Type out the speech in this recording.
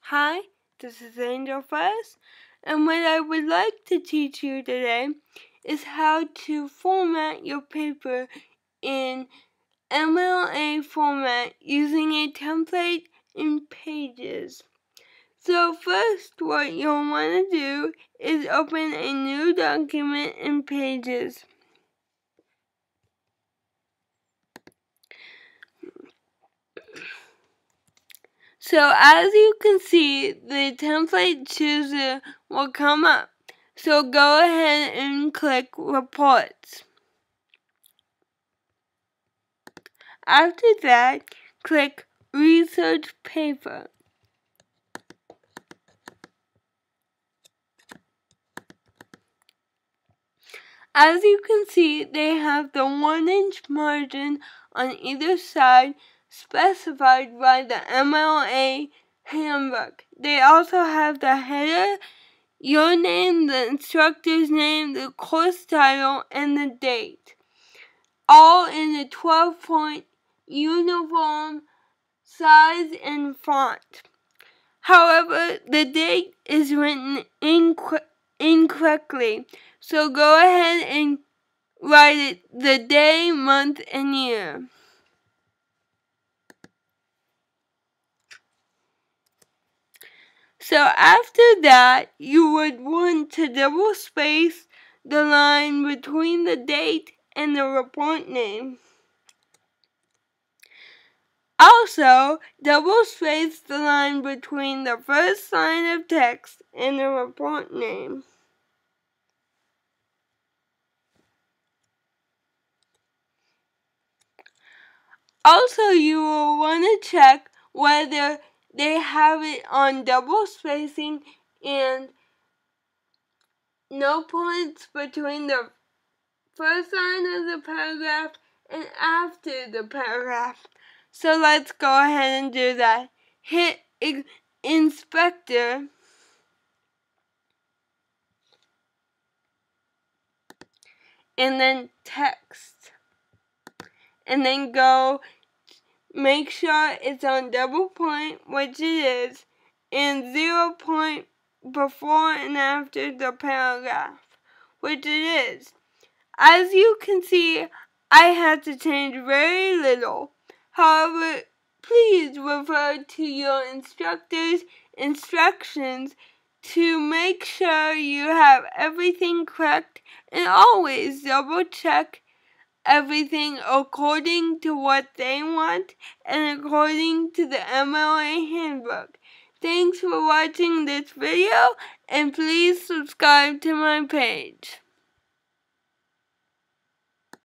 Hi, this is Angel First, and what I would like to teach you today is how to format your paper in MLA format using a template in Pages. So first, what you'll want to do is open a new document in Pages. So as you can see, the template chooser will come up. So go ahead and click Reports. After that, click Research Paper. As you can see, they have the 1-inch margin on either side specified by the MLA handbook. They also have the header, your name, the instructor's name, the course title, and the date, all in a 12-point uniform size and font. However, the date is written incorrectly, so go ahead and write it the day, month, and year. So after that, you would want to double space the line between the date and the report name. Also, double space the line between the first line of text and the report name. Also, you will want to check whether they have it on double spacing and no points between the first line of the paragraph and after the paragraph. So let's go ahead and do that. Hit Inspector and then Text, and then go make sure it's on double point, which it is, and 0 point before and after the paragraph, which it is. As you can see, I had to change very little. However, please refer to your instructor's instructions to make sure you have everything correct, and always double check everything according to what they want and according to the MLA handbook. Thanks for watching this video, and please subscribe to my page.